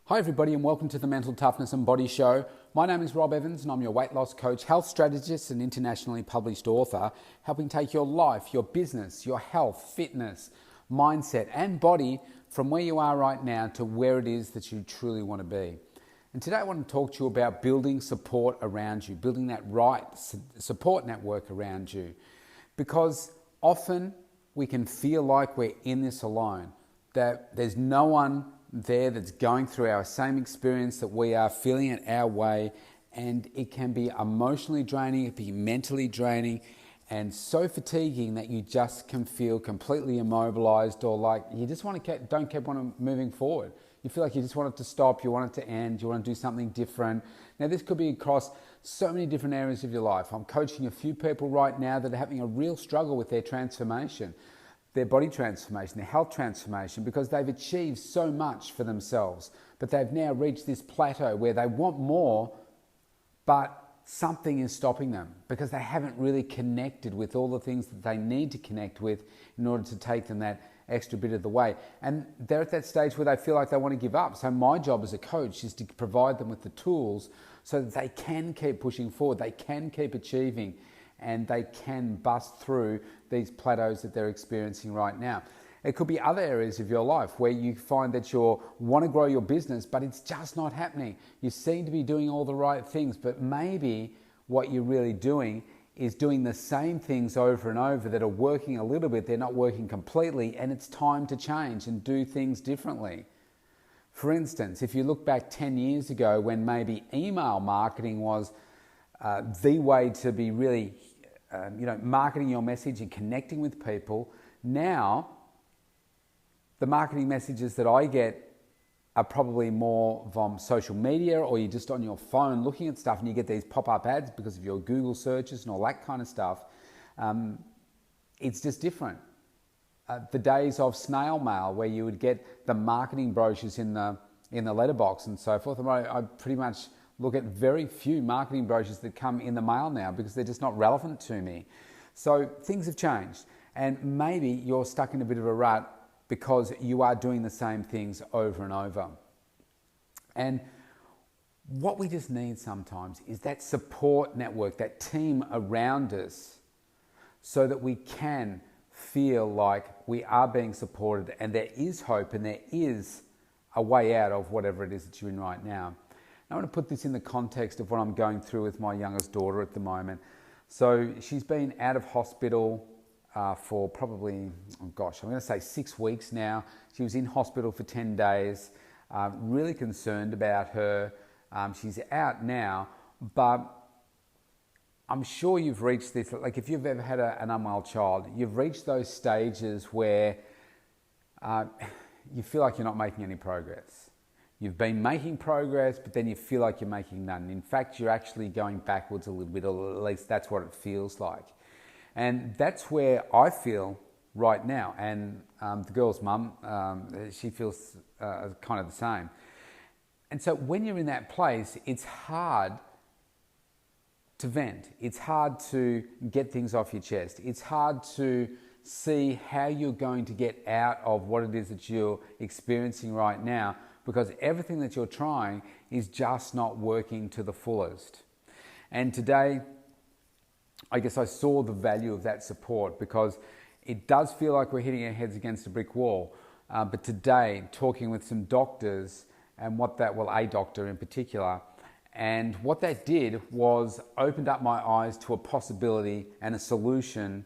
Hi everybody and welcome to the Mental Toughness and Body Show. My name is Rob Evans and I'm your weight loss coach, health strategist and internationally published author, helping take your life, your business, your health, fitness, mindset and body from where you are right now to where it is that you truly want to be. And today I want to talk to you about building support around you, building that right support network around you. Because often we can feel like we're in this alone, that there's no one there that's going through our same experience that we are, feeling it our way, and it can be emotionally draining, it can be mentally draining, and so fatiguing that you just can feel completely immobilized, or like you just don't keep on moving forward. You feel like you just want it to stop, you want it to end, you want to do something different. Now this could be across so many different areas of your life. I'm coaching a few people right now that are having a real struggle with their transformation, their body transformation, their health transformation, because they've achieved so much for themselves, but they've now reached this plateau where they want more, but something is stopping them because they haven't really connected with all the things that they need to connect with in order to take them that extra bit of the way. And they're at that stage where they feel like they want to give up. So my job as a coach is to provide them with the tools so that they can keep pushing forward, they can keep achieving, and they can bust through these plateaus that they're experiencing right now. It could be other areas of your life where you find that you want to grow your business, but it's just not happening. You seem to be doing all the right things, but maybe what you're really doing is doing the same things over and over that are working a little bit, they're not working completely, and it's time to change and do things differently. For instance, if you look back 10 years ago when maybe email marketing was the way to be really marketing your message and connecting with people, now the marketing messages that I get are probably more from social media, or you're just on your phone looking at stuff and you get these pop-up ads because of your Google searches and all that kind of stuff. It's just different. The days of snail mail where you would get the marketing brochures in the letterbox and so forth, I pretty much look at very few marketing brochures that come in the mail now because they're just not relevant to me. So things have changed, and maybe you're stuck in a bit of a rut because you are doing the same things over and over. And what we just need sometimes is that support network, that team around us, so that we can feel like we are being supported and there is hope and there is a way out of whatever it is that you're in right now. I want to put this in the context of what I'm going through with my youngest daughter at the moment. So she's been out of hospital for probably, I'm going to say 6 weeks now. She was in hospital for 10 days. Really concerned about her. She's out now, but I'm sure you've reached this, like if you've ever had an unwell child, you've reached those stages where you feel like you're not making any progress. You've been making progress, but then you feel like you're making none. In fact, you're actually going backwards a little bit, or at least that's what it feels like. And that's where I feel right now. And the girl's mum, she feels kind of the same. And so when you're in that place, it's hard to vent. It's hard to get things off your chest. It's hard to see how you're going to get out of what it is that you're experiencing right now, because everything that you're trying is just not working to the fullest. And today, I guess I saw the value of that support, because it does feel like we're hitting our heads against a brick wall. But today, talking with some doctors, and a doctor in particular, and what that did was opened up my eyes to a possibility and a solution,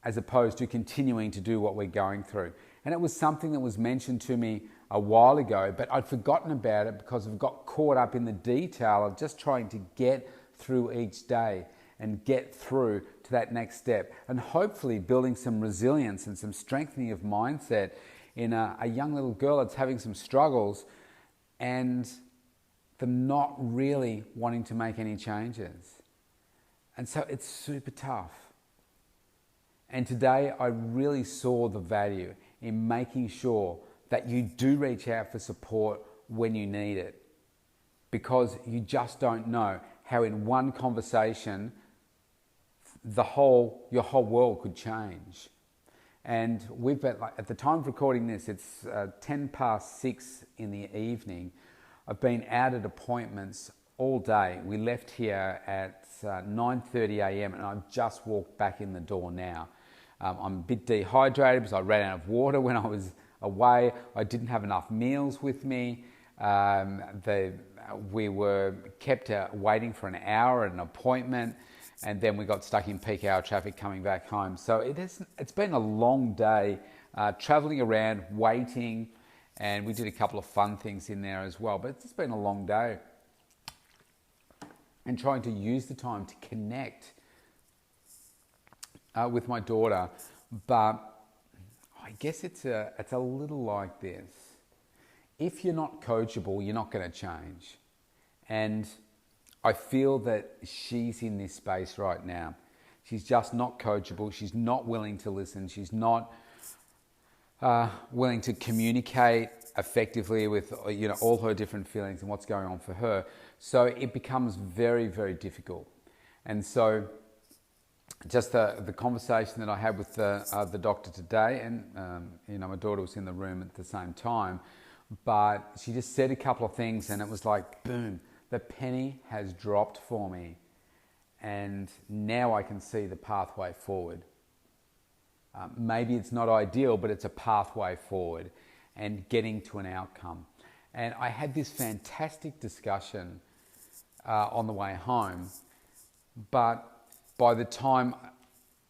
as opposed to continuing to do what we're going through. And it was something that was mentioned to me a while ago, but I'd forgotten about it because I've got caught up in the detail of just trying to get through each day and get through to that next step, and hopefully building some resilience and some strengthening of mindset in a young little girl that's having some struggles and them not really wanting to make any changes. And so it's super tough. And today I really saw the value in making sure that you do reach out for support when you need it, because you just don't know how in one conversation your whole world could change. And we've been, like, at the time of recording this, it's 6:10 in the evening. I've been out at appointments all day. We left here at 9:30 a.m. and I've just walked back in the door now. I'm a bit dehydrated because I ran out of water when I was away. I didn't have enough meals with me. We were kept waiting for an hour at an appointment, and then we got stuck in peak hour traffic coming back home. So it's been a long day, travelling around, waiting, and we did a couple of fun things in there as well. But it's just been a long day, and trying to use the time to connect with my daughter. But I guess it's a little like this. If you're not coachable, you're not going to change. And I feel that she's in this space right now. She's just not coachable. She's not willing to listen. She's not willing to communicate effectively with all her different feelings and what's going on for her. So it becomes very, very difficult. And so just the conversation that I had with the doctor today, and my daughter was in the room at the same time, but she just said a couple of things, and it was like, boom, the penny has dropped for me, and now I can see the pathway forward. Maybe it's not ideal, but it's a pathway forward and getting to an outcome. And I had this fantastic discussion on the way home, but by the time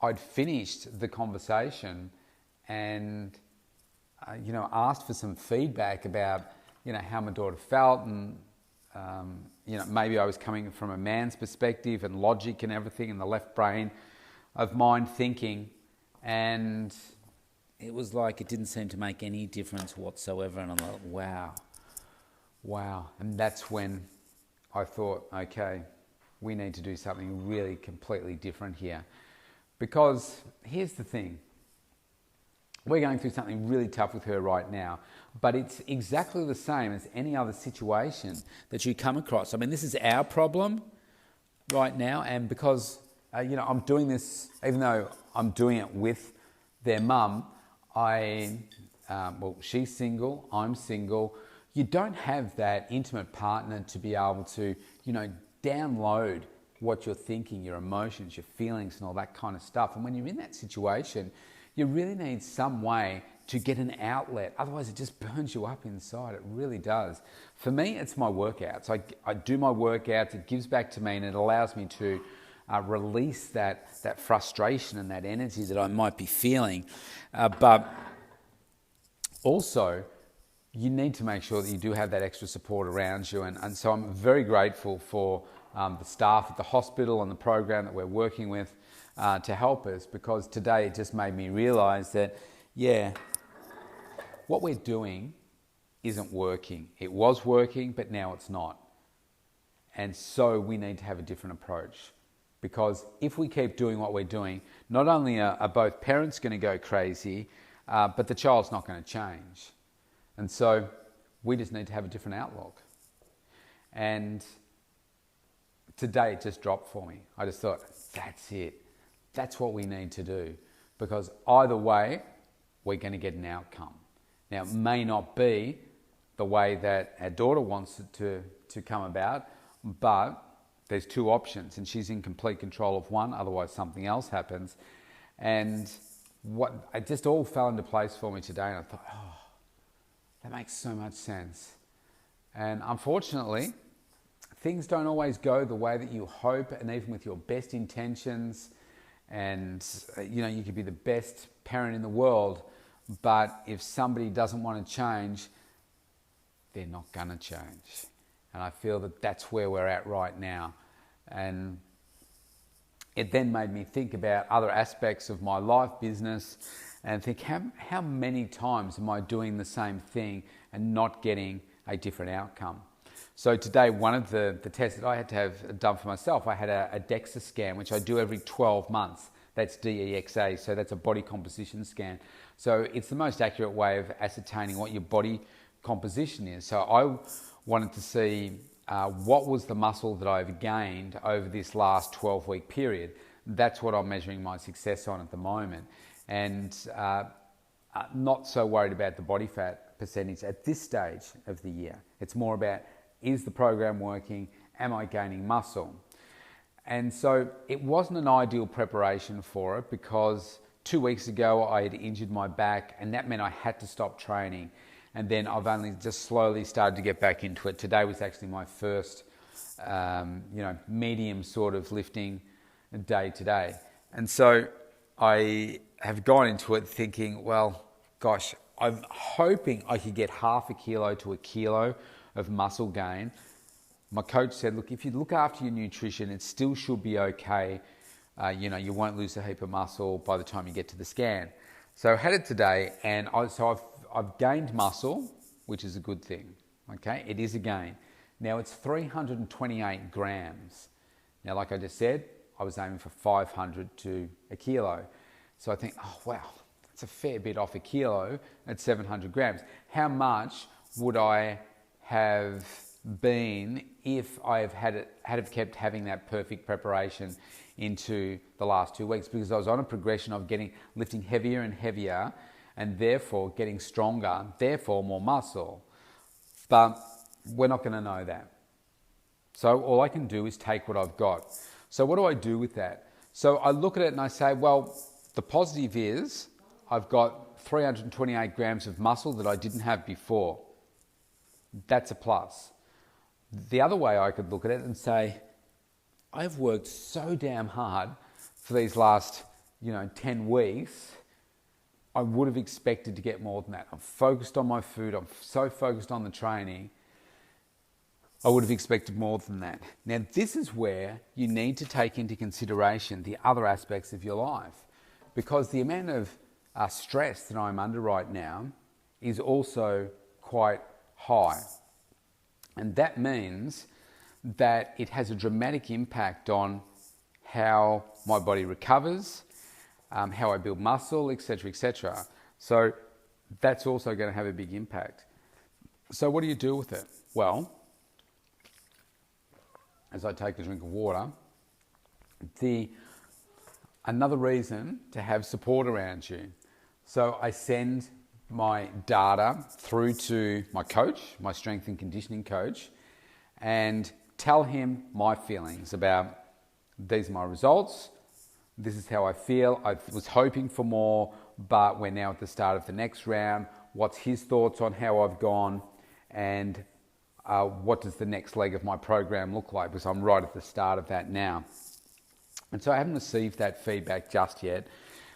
I'd finished the conversation and asked for some feedback about how my daughter felt, and maybe I was coming from a man's perspective and logic and everything in the left brain of mind thinking, and it was like it didn't seem to make any difference whatsoever. And I'm like, wow. And that's when I thought, okay, we need to do something really completely different here. Because here's the thing. We're going through something really tough with her right now, but it's exactly the same as any other situation that you come across. I mean, this is our problem right now, and because I'm doing this, even though I'm doing it with their mum, she's single, I'm single. You don't have that intimate partner to be able to, download what you're thinking, your emotions, your feelings, and all that kind of stuff. And when you're in that situation, you really need some way to get an outlet. Otherwise, it just burns you up inside. It really does. For me, it's my workouts. I do my workouts. It gives back to me, and it allows me to release that frustration and that energy that I might be feeling. But also, you need to make sure that you do have that extra support around you. And so I'm very grateful for the staff at the hospital and the program that we're working with to help us, because today it just made me realise that, what we're doing isn't working. It was working, but now it's not. And so we need to have a different approach, because if we keep doing what we're doing, not only are both parents going to go crazy, but the child's not going to change. And so we just need to have a different outlook. And today it just dropped for me. I just thought, that's it. That's what we need to do, because either way, we're going to get an outcome. Now, it may not be the way that our daughter wants it to come about, but there's two options, and she's in complete control of one, otherwise something else happens. And it just all fell into place for me today, and I thought, that makes so much sense. And unfortunately, things don't always go the way that you hope, and even with your best intentions, and you could be the best parent in the world, but if somebody doesn't want to change, they're not going to change. And I feel that that's where we're at right now. And it then made me think about other aspects of my life, business, and think, how many times am I doing the same thing and not getting a different outcome? So today, one of the tests that I had to have done for myself, I had a DEXA scan, which I do every 12 months. That's DEXA, so that's a body composition scan. So it's the most accurate way of ascertaining what your body composition is. So I wanted to see what was the muscle that I've gained over this last 12-week period. That's what I'm measuring my success on at the moment. and not so worried about the body fat percentage at this stage of the year. It's more about, is the program working? Am I gaining muscle? And so it wasn't an ideal preparation for it because 2 weeks ago I had injured my back, and that meant I had to stop training. And then I've only just slowly started to get back into it. Today was actually my first, medium sort of lifting day today. And so I have gone into it thinking, well, gosh, I'm hoping I could get half a kilo to a kilo of muscle gain. My coach said, look, if you look after your nutrition, it still should be okay. You won't lose a heap of muscle by the time you get to the scan. So I had it today, and I've gained muscle, which is a good thing. Okay, it is a gain. Now it's 328 grams. Now, like I just said, I was aiming for 500 to a kilo. So I think, oh wow, that's a fair bit off a kilo at 700 grams. How much would I have been if I have kept having that perfect preparation into the last 2 weeks? Because I was on a progression of lifting heavier and heavier, and therefore getting stronger, therefore more muscle. But we're not going to know that. So all I can do is take what I've got. So what do I do with that? So I look at it and I say, well, the positive is I've got 328 grams of muscle that I didn't have before. That's a plus. The other way I could look at it and say, I've worked so damn hard for these last, 10 weeks. I would have expected to get more than that. I'm focused on my food. I'm so focused on the training. I would have expected more than that. Now, this is where you need to take into consideration the other aspects of your life, because the amount of stress that I'm under right now is also quite high. And that means that it has a dramatic impact on how my body recovers, how I build muscle, etc., etc. So that's also going to have a big impact. So what do you do with it? Well, as I take a drink of water, another reason to have support around you. So I send my data through to my coach, my strength and conditioning coach, and tell him my feelings about, these are my results, this is how I feel, I was hoping for more, but we're now at the start of the next round. What's his thoughts on how I've gone, and what does the next leg of my program look like, because I'm right at the start of that now. And so I haven't received that feedback just yet,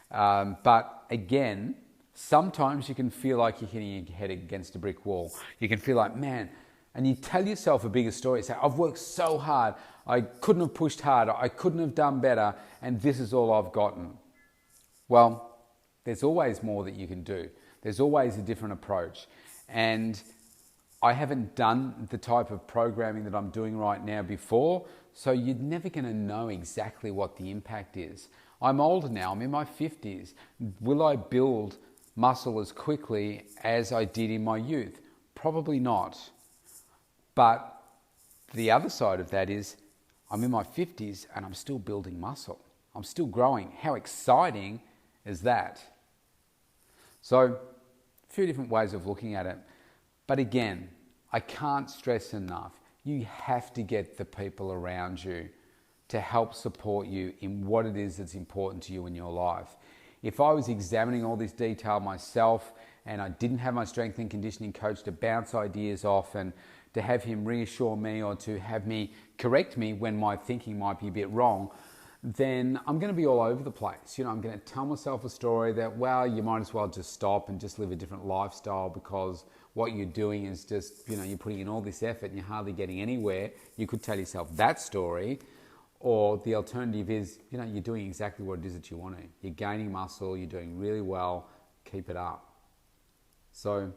but again, sometimes you can feel like you're hitting your head against a brick wall. You can feel like, man, and you tell yourself a bigger story. You say, I've worked so hard, I couldn't have pushed harder, I couldn't have done better, and this is all I've gotten. Well, there's always more that you can do. There's always a different approach. And I haven't done the type of programming that I'm doing right now before, so you're never going to know exactly what the impact is. I'm older now, I'm in my 50s. Will I build muscle as quickly as I did in my youth? Probably not. But the other side of that is I'm in my 50s and I'm still building muscle. I'm still growing. How exciting is that? So, a few different ways of looking at it. But again, I can't stress enough, you have to get the people around you to help support you in what it is that's important to you in your life. If I was examining all this detail myself and I didn't have my strength and conditioning coach to bounce ideas off and to have him reassure me or to have me correct me when my thinking might be a bit wrong, then I'm going to be all over the place. I'm going to tell myself a story that, well, you might as well just stop and just live a different lifestyle because what you're doing is just, you're putting in all this effort and you're hardly getting anywhere. You could tell yourself that story. Or the alternative is, you're doing exactly what it is that you want to. You're gaining muscle, you're doing really well, keep it up. So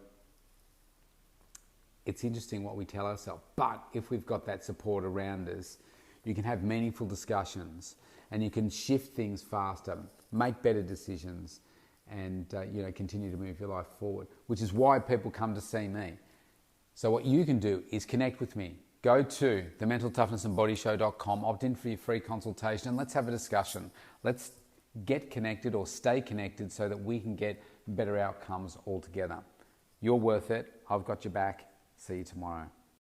it's interesting what we tell ourselves. But if we've got that support around us, you can have meaningful discussions and you can shift things faster, make better decisions, and continue to move your life forward, which is why people come to see me. So what you can do is connect with me. Go to thementaltoughnessandbodyshow.com, opt in for your free consultation, and let's have a discussion. Let's get connected or stay connected so that we can get better outcomes altogether. You're worth it. I've got your back. See you tomorrow.